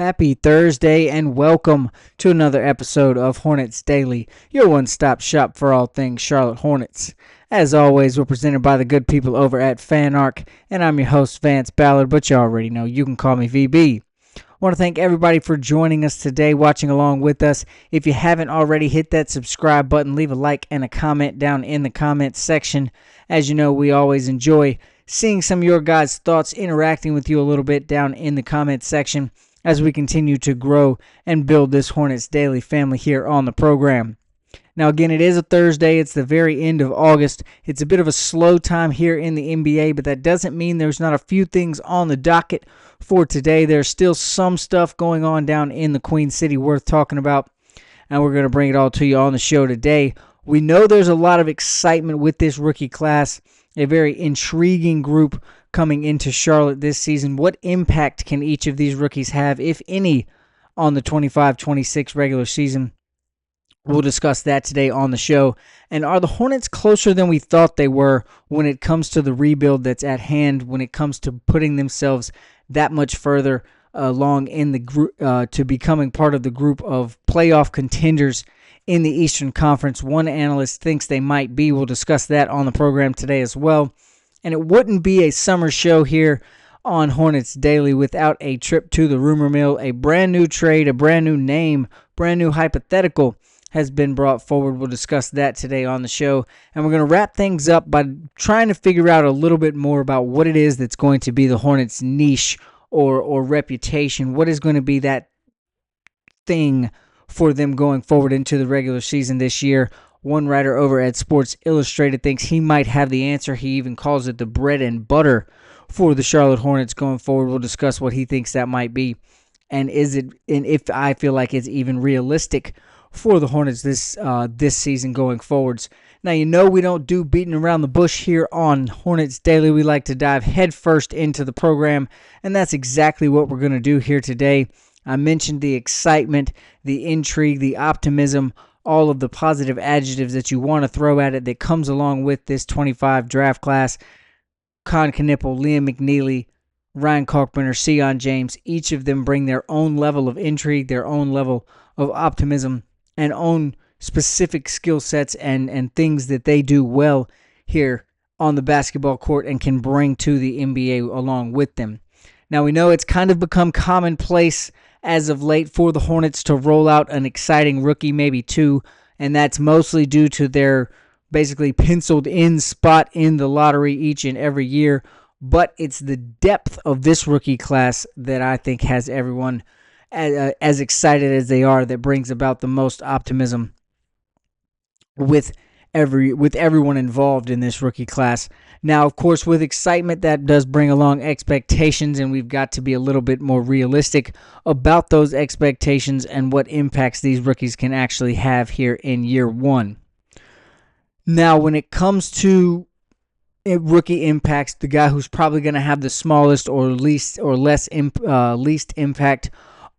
Happy Thursday and welcome to another episode of Hornets Daily, your one-stop shop for all things Charlotte Hornets. As always, we're presented by the good people over at FanArc, and I'm your host, Vance Ballard, but you already know you can call me VB. I want to thank everybody for joining us today, watching along with us. If you haven't already, hit that subscribe button, leave a like and a comment down in the comments section. As you know, we always enjoy seeing some of your guys' thoughts, interacting with you a little bit down in the comments section as we continue to grow and build this Hornets Daily family here on the program. Now, again, it is a Thursday. It's the very end of August. It's a bit of a slow time here in the NBA, but that doesn't mean there's not a few things on the docket for today. There's still some stuff going on down in the Queen City worth talking about, and we're going to bring it all to you on the show today. We know there's a lot of excitement with this rookie class, a very intriguing group coming into Charlotte this season. What impact can each of these rookies have, if any, on the 25-26 regular season? We'll discuss that today on the show. And are the Hornets closer than we thought they were when it comes to the rebuild that's at hand, when it comes to putting themselves that much further along in the group to becoming part of the group of playoff contenders in the Eastern Conference? One analyst thinks they might be. We'll discuss that on the program today as well. And it wouldn't be a summer show here on Hornets Daily without a trip to the rumor mill. A brand new trade, a brand new name, brand new hypothetical has been brought forward. We'll discuss that today on the show. And we're going to wrap things up by trying to figure out a little bit more about what it is that's going to be the Hornets' niche or reputation. What is going to be that thing for them going forward into the regular season this year? One writer over at Sports Illustrated thinks he might have the answer. He even calls it the bread and butter for the Charlotte Hornets going forward. We'll discuss what he thinks that might be, and if I feel like it's even realistic for the Hornets this season going forwards. Now, you know we don't do beating around the bush here on Hornets Daily. We like to dive headfirst into the program, and that's exactly what we're going to do here today. I mentioned the excitement, the intrigue, the optimism, all of the positive adjectives that you want to throw at it that comes along with this 25 draft class. Con Knippel, Liam McNeely, Ryan Kalkbrenner, Sion James, each of them bring their own level of intrigue, their own level of optimism, and own specific skill sets and things that they do well here on the basketball court and can bring to the NBA along with them. Now, we know it's kind of become commonplace as of late for the Hornets to roll out an exciting rookie, maybe two, and that's mostly due to their basically penciled in spot in the lottery each and every year. But it's the depth of this rookie class that I think has everyone as excited as they are, that brings about the most optimism with everyone involved in this rookie class. Now, of course, with excitement, that does bring along expectations, and we've got to be a little bit more realistic about those expectations and what impacts these rookies can actually have here in year one. Now, when it comes to rookie impacts, the guy who's probably going to have the smallest or least impact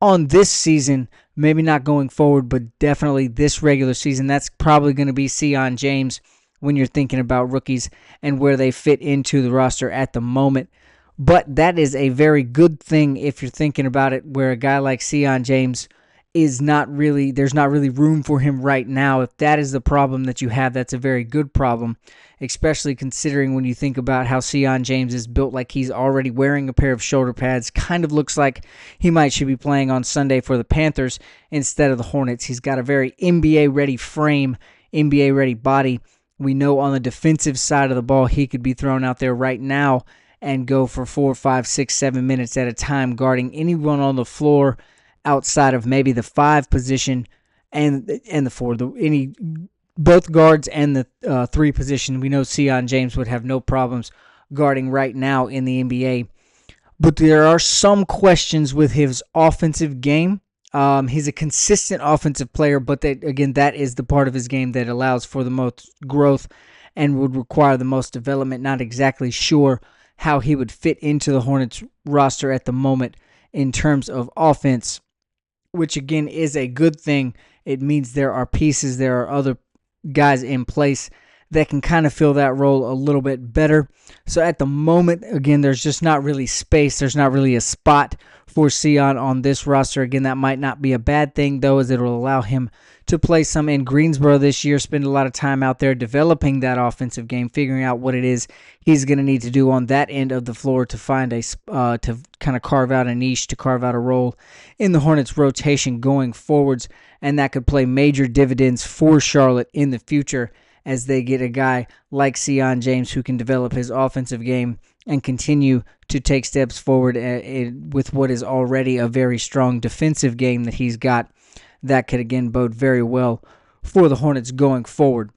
on this season, maybe not going forward, but definitely this regular season, that's probably going to be Sion James when you're thinking about rookies and where they fit into the roster at the moment. But that is a very good thing if you're thinking about it, where a guy like Sion James there's not really room for him right now. If that is the problem that you have, that's a very good problem, especially considering when you think about how Sion James is built, like he's already wearing a pair of shoulder pads. Kind of looks like he should be playing on Sunday for the Panthers instead of the Hornets. He's got a very NBA-ready frame, NBA-ready body. We know on the defensive side of the ball, he could be thrown out there right now and go for 4, 5, 6, 7 minutes at a time, guarding anyone on the floor outside of maybe the 5 position and the 4, both guards and the 3 position. We know Sion James would have no problems guarding right now in the NBA. But there are some questions with his offensive game. He's a consistent offensive player, but that is the part of his game that allows for the most growth and would require the most development. Not exactly sure how he would fit into the Hornets roster at the moment in terms of offense, which again is a good thing. It means there are pieces, there are other guys in place that can kind of fill that role a little bit better. So at the moment, again, there's just not really space. There's not really a spot for Sion on this roster. Again, that might not be a bad thing, though, as it will allow him to play some in Greensboro this year, spend a lot of time out there developing that offensive game, figuring out what it is he's going to need to do on that end of the floor to find to kind of carve out a niche, to carve out a role in the Hornets rotation going forwards, and that could play major dividends for Charlotte in the future as they get a guy like Sion James who can develop his offensive game and continue to take steps forward with what is already a very strong defensive game that he's got. That could again bode very well for the Hornets going forward.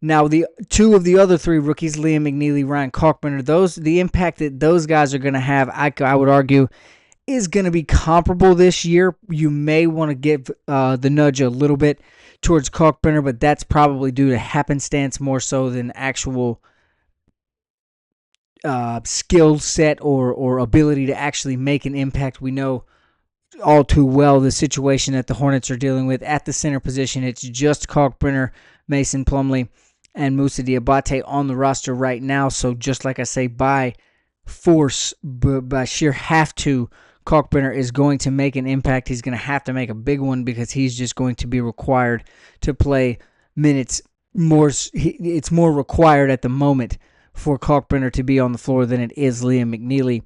Now, the two of the other three rookies, Liam McNeely, Ryan Kalkbrenner, the impact that those guys are going to have, I would argue, is going to be comparable this year. You may want to give the nudge a little bit towards Kalkbrenner, but that's probably due to happenstance more so than actual skill set or ability to actually make an impact. We know all too well the situation that the Hornets are dealing with at the center position. It's just Kalkbrenner, Mason Plumlee, and Moussa Diabate on the roster right now. So just like I say, by force, by sheer have to, Kalkbrenner is going to make an impact. He's going to have to make a big one because he's just going to be required to play minutes more. It's more required at the moment for Kalkbrenner to be on the floor than it is Liam McNeely.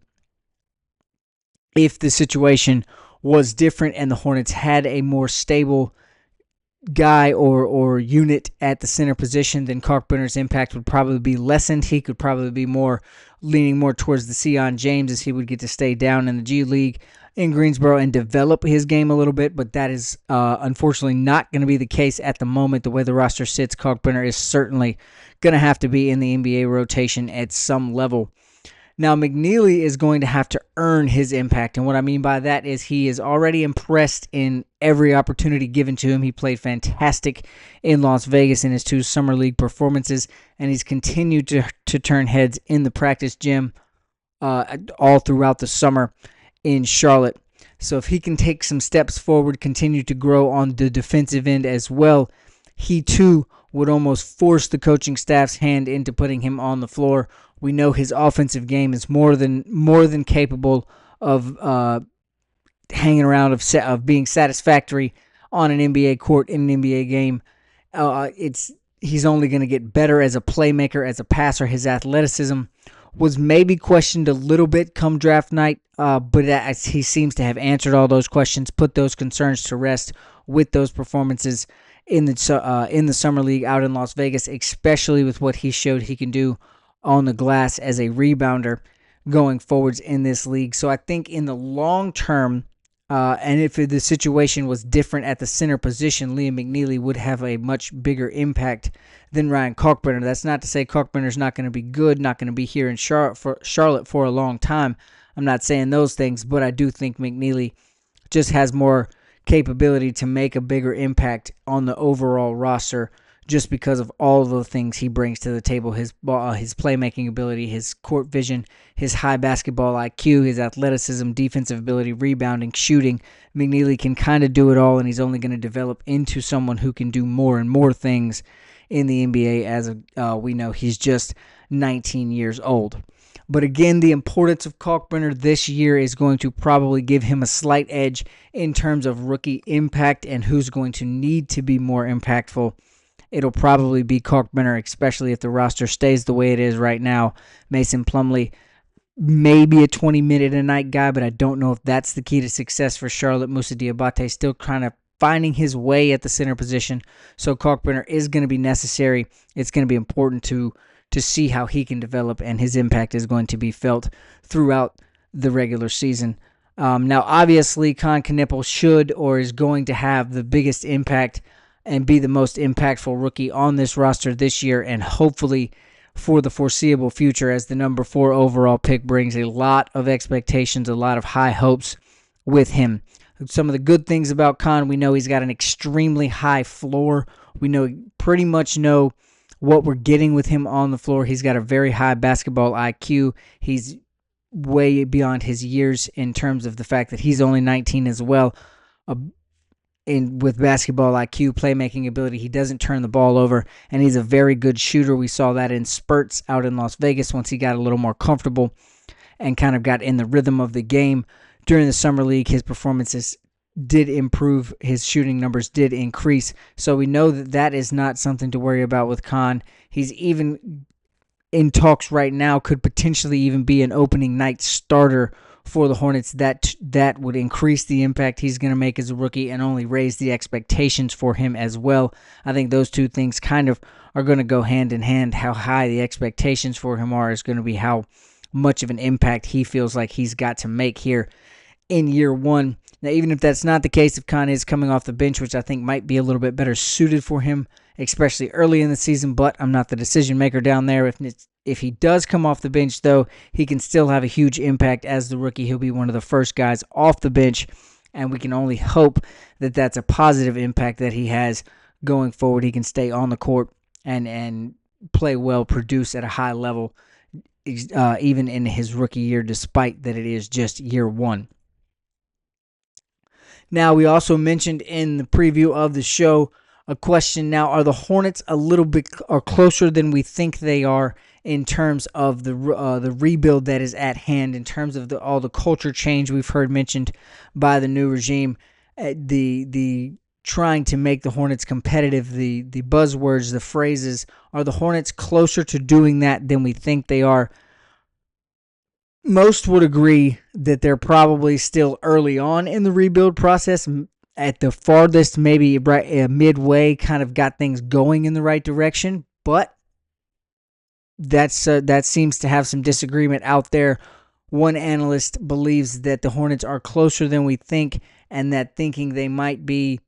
If the situation was different and the Hornets had a more stable guy or unit at the center position, then Kalkbrenner's impact would probably be lessened. He could probably be leaning more towards the Sion James, as he would get to stay down in the G League in Greensboro and develop his game a little bit, but that is unfortunately not going to be the case at the moment. The way the roster sits, Kalkbrenner is certainly going to have to be in the NBA rotation at some level. Now, McNeely is going to have to earn his impact, and what I mean by that is he is already impressed in every opportunity given to him. He played fantastic in Las Vegas in his 2 Summer League performances, and he's continued to turn heads in the practice gym all throughout the summer in Charlotte. So if he can take some steps forward, continue to grow on the defensive end as well, he too would almost force the coaching staff's hand into putting him on the floor. We know his offensive game is more than capable of hanging around, of being satisfactory on an NBA court in an NBA game. He's only going to get better as a playmaker, as a passer. His athleticism was maybe questioned a little bit come draft night, but he seems to have answered all those questions, put those concerns to rest with those performances in the Summer League out in Las Vegas, especially with what he showed he can do on the glass as a rebounder going forwards in this league. So I think in the long term, and if the situation was different at the center position, Liam McNeely would have a much bigger impact than Ryan Kalkbrenner. That's not to say Kalkbrenner's not going to be good, not going to be here in Charlotte for a long time. I'm not saying those things, but I do think McNeely just has more capability to make a bigger impact on the overall roster just because of all of the things he brings to the table, his playmaking ability, his court vision, his high basketball IQ, his athleticism, defensive ability, rebounding, shooting. McNeely can kind of do it all, and he's only going to develop into someone who can do more and more things in the NBA as we know he's just 19 years old. But again, the importance of Kalkbrenner this year is going to probably give him a slight edge in terms of rookie impact and who's going to need to be more impactful. It'll probably be Kalkbrenner, especially if the roster stays the way it is right now. Mason Plumlee, maybe a 20-minute-a-night guy, but I don't know if that's the key to success for Charlotte. Moussa Diabate still kind of finding his way at the center position, so Kalkbrenner is going to be necessary. It's going to be important to see how he can develop, and his impact is going to be felt throughout the regular season. Now, obviously, Con Knippel should or is going to have the biggest impact and be the most impactful rookie on this roster this year, and hopefully for the foreseeable future, as the number 4 overall pick brings a lot of expectations, a lot of high hopes with him. Some of the good things about Con, we know he's got an extremely high floor. We pretty much know what we're getting with him on the floor. He's got a very high basketball IQ. He's way beyond his years in terms of the fact that he's only 19 as well. With basketball IQ, playmaking ability, he doesn't turn the ball over, and he's a very good shooter. We saw that in spurts out in Las Vegas once he got a little more comfortable and kind of got in the rhythm of the game during the summer league, his performances did improve. His shooting numbers did increase. So we know that is not something to worry about with Khan. He's even in talks right now, could potentially even be an opening night starter for the Hornets. That would increase the impact he's going to make as a rookie and only raise the expectations for him as well. I think those two things kind of are going to go hand in hand. How high the expectations for him are is going to be how much of an impact he feels like he's got to make here in year one. Now, even if that's not the case, if Khan is coming off the bench, which I think might be a little bit better suited for him, especially early in the season, but I'm not the decision maker down there. If he does come off the bench, though, he can still have a huge impact as the rookie. He'll be one of the first guys off the bench, and we can only hope that that's a positive impact that he has going forward. He can stay on the court and play well, produce at a high level, even in his rookie year, despite that it is just year one. Now, we also mentioned in the preview of the show a question. Now, are the Hornets a little bit or closer than we think they are in terms of the rebuild that is at hand, in terms of all the culture change we've heard mentioned by the new regime, the trying to make the Hornets competitive, the buzzwords, the phrases? Are the Hornets closer to doing that than we think they are? Most would agree that they're probably still early on in the rebuild process. At the farthest, maybe midway, kind of got things going in the right direction. But that seems to have some disagreement out there. One analyst believes that the Hornets are closer than we think, and that thinking they might be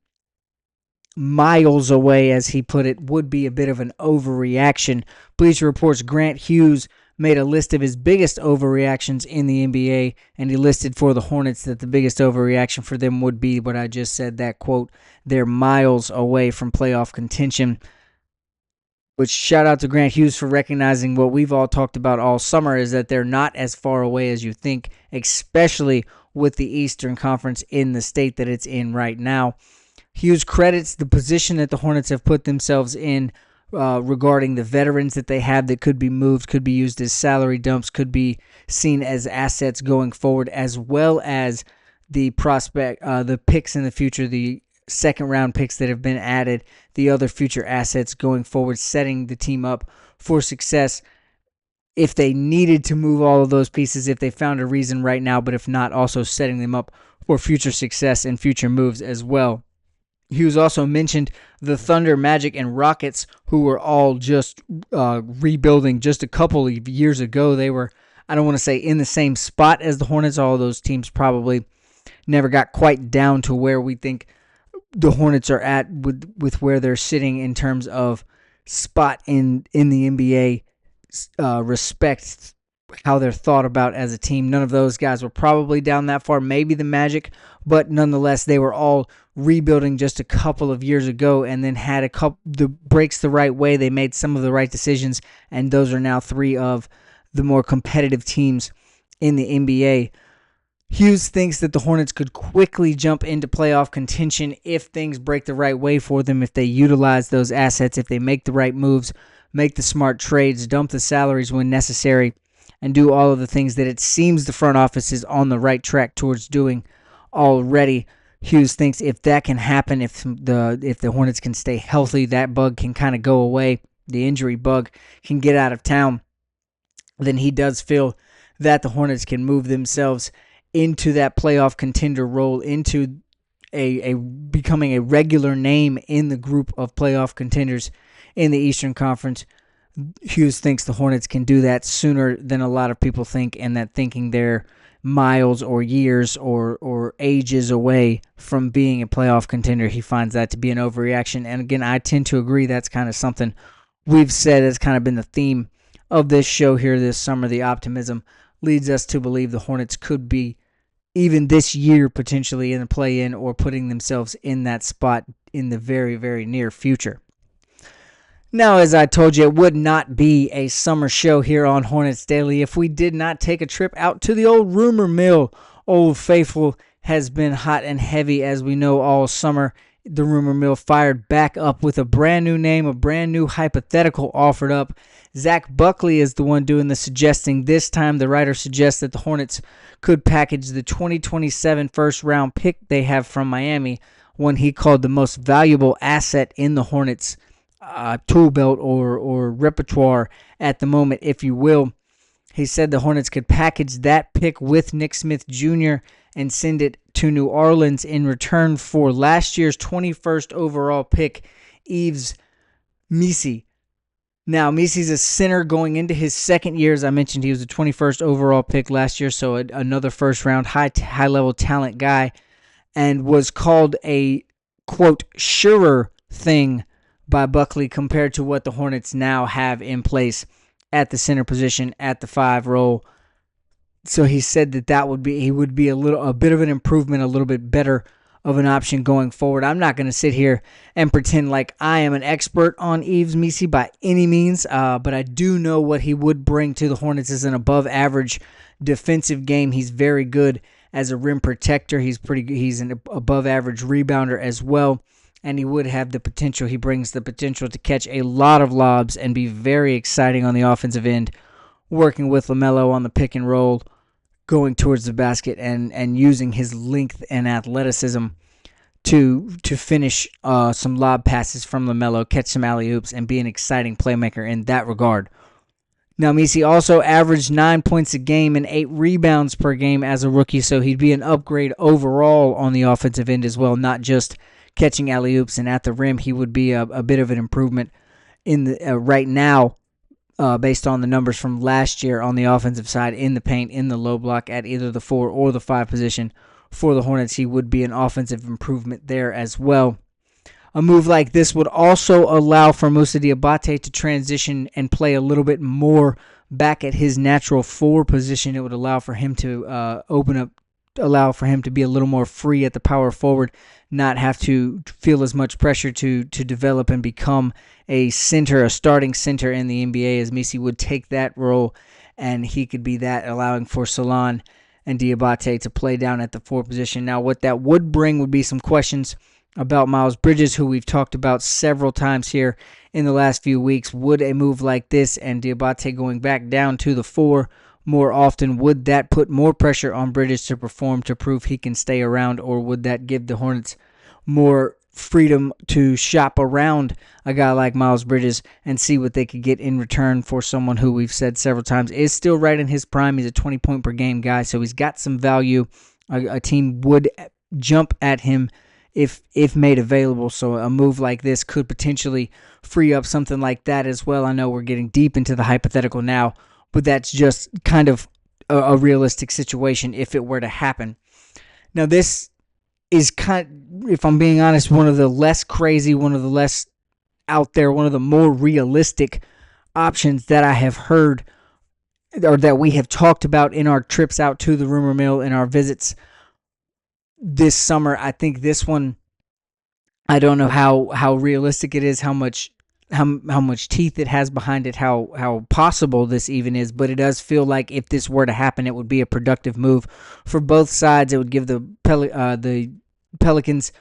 miles away, as he put it, would be a bit of an overreaction. Bleacher Report's Grant Hughes made a list of his biggest overreactions in the NBA, and he listed for the Hornets that the biggest overreaction for them would be what I just said, that quote, they're miles away from playoff contention. Which, shout out to Grant Hughes for recognizing what we've all talked about all summer, is that they're not as far away as you think, especially with the Eastern Conference in the state that it's in right now. Hughes credits the position that the Hornets have put themselves in regarding the veterans that they have that could be moved, could be used as salary dumps, could be seen as assets going forward, as well as the the picks in the future, the second-round picks that have been added, the other future assets going forward, setting the team up for success if they needed to move all of those pieces, if they found a reason right now, but if not, also setting them up for future success and future moves as well. Hughes also mentioned the Thunder, Magic, and Rockets, who were all just rebuilding just a couple of years ago. They were, I don't want to say in the same spot as the Hornets. All of those teams probably never got quite down to where we think the Hornets are at with where they're sitting in terms of spot in the NBA, respect, how they're thought about as a team. None of those guys were probably down that far, maybe the Magic, but nonetheless, they were all rebuilding just a couple of years ago and then had a couple the breaks the right way. They made some of the right decisions, and those are now three of the more competitive teams in the NBA. Hughes thinks that the Hornets could quickly jump into playoff contention if things break the right way for them, if they utilize those assets, if they make the right moves, make the smart trades, dump the salaries when necessary, and do all of the things that it seems the front office is on the right track towards doing already. Hughes thinks if that can happen, if the Hornets can stay healthy, that bug can kind of go away, the injury bug can get out of town, then he does feel that the Hornets can move themselves into that playoff contender role, into a becoming a regular name in the group of playoff contenders in the Eastern Conference. Hughes thinks the Hornets can do that sooner than a lot of people think, and that thinking they're miles or years or ages away from being a playoff contender, he finds that to be an overreaction. And again, I tend to agree. That's kind of something we've said has kind of been the theme of this show here this summer. The optimism leads us to believe the Hornets could be, even this year, potentially in the play-in or putting themselves in that spot in the very, very near future. Now, as I told you, it would not be a summer show here on Hornets Daily if we did not take a trip out to the old rumor mill. Old Faithful has been hot and heavy, as we know, all summer the rumor mill fired back up with a brand new name, a brand new hypothetical offered up. Zach Buckley is the one doing the suggesting. This time, the writer suggests that the Hornets could package the 2027 first-round pick they have from Miami, one he called the most valuable asset in the Hornets' tool belt or repertoire at the moment, if you will. He said the Hornets could package that pick with Nick Smith Jr. and send it to New Orleans in return for last year's 21st overall pick, Yves Missi. Now, Missi's a center going into his second year. As I mentioned, he was the 21st overall pick last year, so another first-round high-level talent guy, and was called a, quote, surer thing by Buckley compared to what the Hornets now have in place at the center position, at the 5 role. So he said that he would be a bit of an improvement, a little bit better of an option going forward. I'm not going to sit here and pretend like I am an expert on Yves Missi by any means, but I do know what he would bring to the Hornets as an above-average defensive game. He's very good as a rim protector. He's an above-average rebounder as well. And he would have the potential. He brings the potential to catch a lot of lobs and be very exciting on the offensive end, working with LaMelo on the pick and roll, going towards the basket, and using his length and athleticism to finish some lob passes from LaMelo, catch some alley-oops, and be an exciting playmaker in that regard. Now, Missi also averaged 9 points a game and 8 rebounds per game as a rookie, so he'd be an upgrade overall on the offensive end as well, not just catching alley-oops and at the rim. He would be a bit of an improvement in the right now based on the numbers from last year on the offensive side, in the paint, in the low block, at either the 4 or the 5 position for the Hornets. He would be an offensive improvement there as well. A move like this would also allow for Moussa Diabate to transition and play a little bit more back at his natural 4 position. It would allow for him to allow for him to be a little more free at the power forward, not have to feel as much pressure to develop and become a starting center in the NBA, as Missi would take that role, and he could be that, allowing for Salon and Diabate to play down at the 4 position. Now, what that would bring would be some questions about Miles Bridges, who we've talked about several times here in the last few weeks. Would a move like this and Diabate going back down to the 4 more often, would that put more pressure on Bridges to perform to prove he can stay around, or would that give the Hornets more freedom to shop around a guy like Miles Bridges and see what they could get in return for someone who we've said several times is still right in his prime? He's a 20-point per game guy, so he's got some value. A team would jump at him if made available, so a move like this could potentially free up something like that as well. I know we're getting deep into the hypothetical now, but that's just kind of a realistic situation if it were to happen. Now, this is if I'm being honest, one of the less crazy, one of the less out there, one of the more realistic options that I have heard or that we have talked about in our trips out to the rumor mill, in our visits this summer. I think this one, I don't know how realistic it is, how much teeth it has behind it, how possible this even is, but it does feel like if this were to happen, it would be a productive move for both sides. It would give the Pelicans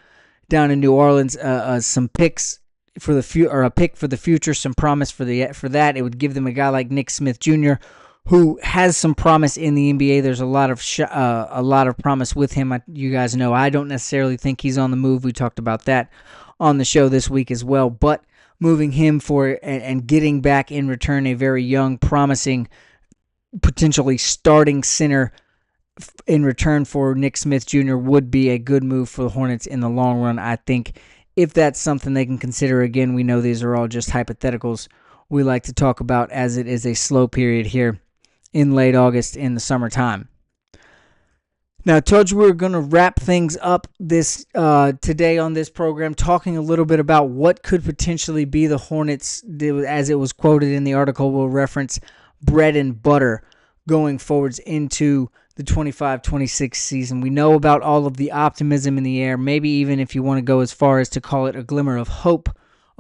down in New Orleans some picks for a pick for the future, some promise for that. It would give them a guy like Nick Smith Jr., who has some promise in the NBA. There's a lot of promise with him. You guys know I don't necessarily think he's on the move. We talked about that on the show this week as well, but moving him for and getting back in return a very young, promising, potentially starting center in return for Nick Smith Jr. would be a good move for the Hornets in the long run. I think if that's something they can consider. Again, we know these are all just hypotheticals we like to talk about, as it is a slow period here in late August in the summertime. Now, I told you we were going to wrap things up this today on this program, talking a little bit about what could potentially be the Hornets, as it was quoted in the article. We'll reference bread and butter going forwards into the 25-26 season. We know about all of the optimism in the air, maybe even if you want to go as far as to call it a glimmer of hope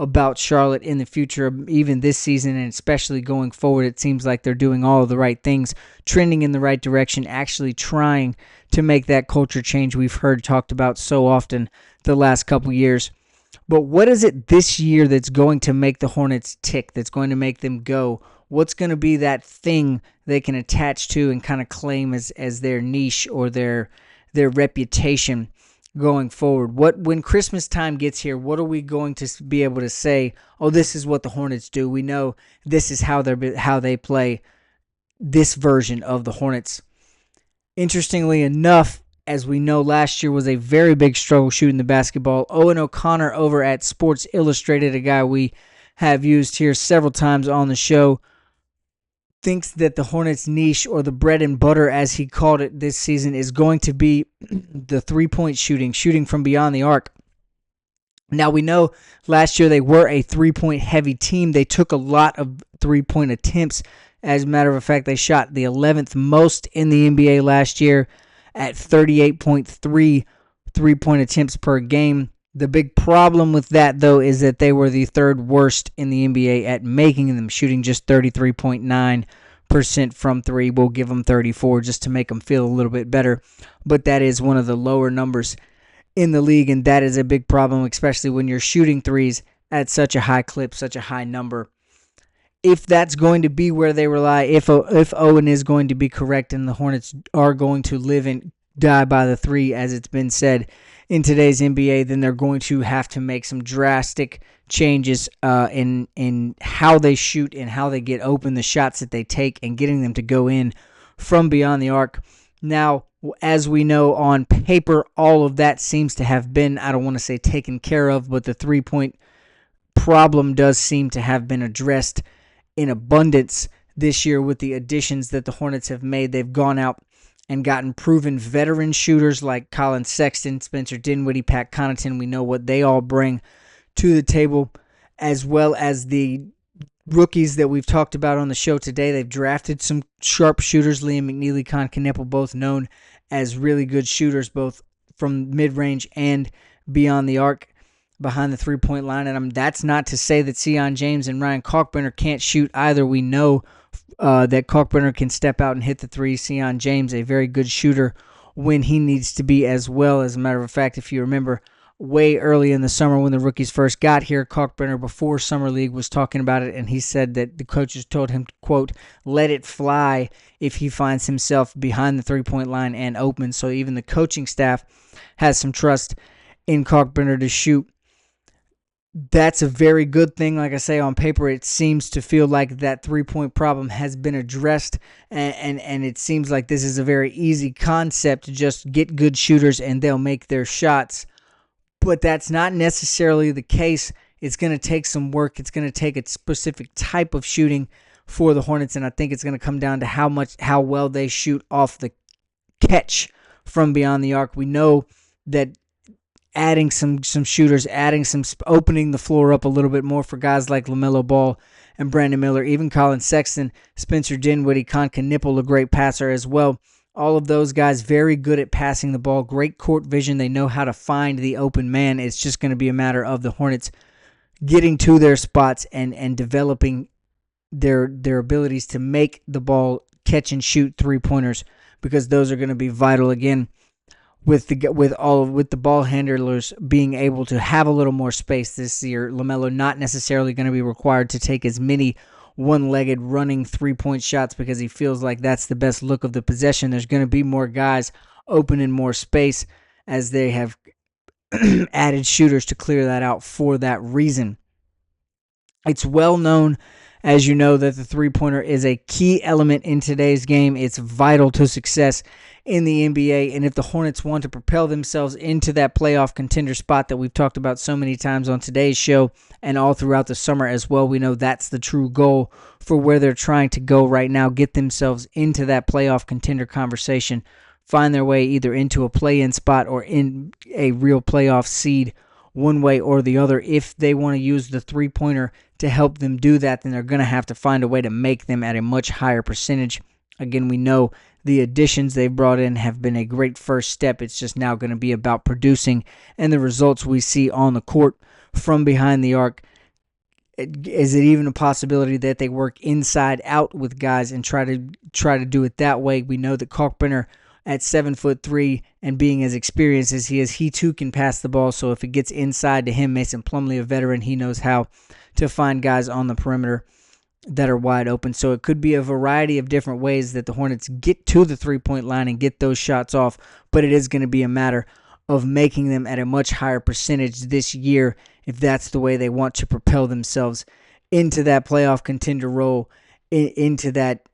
about Charlotte in the future, even this season, and especially going forward. It seems like they're doing all of the right things, trending in the right direction, actually trying to make that culture change we've heard talked about so often the last couple years. But what is it this year that's going to make the Hornets tick, that's going to make them go? What's going to be that thing they can attach to and kind of claim as their niche or their reputation going forward? When Christmas time gets here, what are we going to be able to say, oh, this is what the Hornets do? We know this is how they play this version of the Hornets. Interestingly enough, as we know, last year was a very big struggle shooting the basketball. Owen O'Connor over at Sports Illustrated, a guy we have used here several times on the show, thinks that the Hornets' niche, or the bread and butter as he called it this season, is going to be the three-point shooting from beyond the arc. Now, we know last year they were a three-point heavy team. They took a lot of three-point attempts. As a matter of fact, they shot the 11th most in the NBA last year at 38.3 three-point attempts per game. The big problem with that, though, is that they were the third worst in the NBA at making them, shooting just 33.9% from three. We'll give them 34 just to make them feel a little bit better. But that is one of the lower numbers in the league, and that is a big problem, especially when you're shooting threes at such a high clip, such a high number. If that's going to be where they rely, if Owen is going to be correct and the Hornets are going to live and die by the three, as it's been said in today's NBA, then they're going to have to make some drastic changes in how they shoot and how they get open, the shots that they take, and getting them to go in from beyond the arc. Now, as we know, on paper, all of that seems to have been, I don't want to say taken care of, but the three-point problem does seem to have been addressed in abundance this year with the additions that the Hornets have made. They've gone out and gotten proven veteran shooters like Colin Sexton, Spencer Dinwiddie, Pat Connaughton. We know what they all bring to the table, as well as the rookies that we've talked about on the show today. They've drafted some sharp shooters, Liam McNeely, Con Kneppel, both known as really good shooters, both from mid-range and beyond the arc, behind the three-point line. And that's not to say that Sion James and Ryan Kalkbrenner can't shoot either. We know that Kalkbrenner can step out and hit the three. Sion James, a very good shooter when he needs to be as well. As a matter of fact, if you remember, way early in the summer when the rookies first got here, Kalkbrenner, before Summer League, was talking about it, and he said that the coaches told him to, quote, let it fly if he finds himself behind the three-point line and open. So even the coaching staff has some trust in Kalkbrenner to shoot. That's a very good thing. Like I say, on paper, it seems to feel like that three-point problem has been addressed, and it seems like this is a very easy concept to just get good shooters and they'll make their shots. But that's not necessarily the case. It's going to take some work. It's going to take a specific type of shooting for the Hornets, and I think it's going to come down to how well they shoot off the catch from beyond the arc. We know that adding some shooters, opening the floor up a little bit more for guys like LaMelo Ball and Brandon Miller, even Colin Sexton, Spencer Dinwiddie, Con Kneppel, a great passer as well. All of those guys very good at passing the ball, great court vision. They know how to find the open man. It's just going to be a matter of the Hornets getting to their spots and developing their abilities to make the ball catch and shoot three-pointers, because those are going to be vital again. With the ball handlers being able to have a little more space this year, LaMelo not necessarily going to be required to take as many one-legged running three-point shots because he feels like that's the best look of the possession. There's going to be more guys open in more space as they have added shooters to clear that out for that reason. It's well known, as you know, that the three-pointer is a key element in today's game. It's vital to success in the NBA, and if the Hornets want to propel themselves into that playoff contender spot that we've talked about so many times on today's show and all throughout the summer as well, we know that's the true goal for where they're trying to go right now, get themselves into that playoff contender conversation, find their way either into a play-in spot or in a real playoff seed one way or the other. If they want to use the three-pointer to help them do that, then they're going to have to find a way to make them at a much higher percentage. Again, we know the additions they've brought in have been a great first step. It's just now going to be about producing and the results we see on the court from behind the arc Is it even a possibility that they work inside out with guys and try to do it that way? We know that Kalkbrenner at 7'3" and being as experienced as he is, he too can pass the ball. So if it gets inside to him, Mason Plumlee, a veteran, he knows how to find guys on the perimeter that are wide open. So it could be a variety of different ways that the Hornets get to the three-point line and get those shots off, but it is going to be a matter of making them at a much higher percentage this year if that's the way they want to propel themselves into that playoff contender role, into that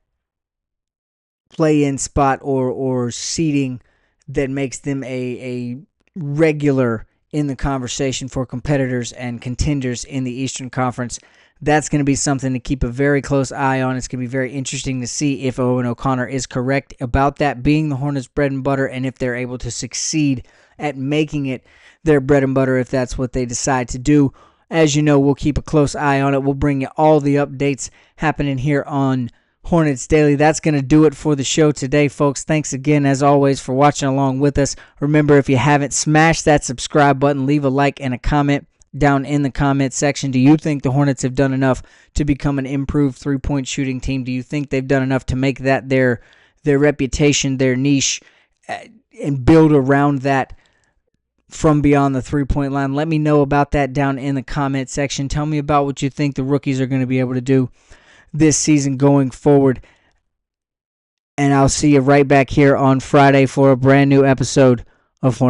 play-in spot or seeding that makes them a regular in the conversation for competitors and contenders in the Eastern Conference. That's going to be something to keep a very close eye on. It's going to be very interesting to see if Owen O'Connor is correct about that being the Hornets' bread and butter, and if they're able to succeed at making it their bread and butter if that's what they decide to do. As you know, we'll keep a close eye on it. We'll bring you all the updates happening here on Hornets Daily. That's going to do it for the show today, folks. Thanks again, as always, for watching along with us. Remember, if you haven't, smash that subscribe button, leave a like and a comment down in the comment section. Do you think the Hornets have done enough to become an improved three-point shooting team? Do you think they've done enough to make that their reputation, their niche, and build around that from beyond the three-point line? Let me know about that down in the comment section. Tell me about what you think the rookies are going to be able to do this season going forward. And I'll see you right back here on Friday for a brand new episode of Hornets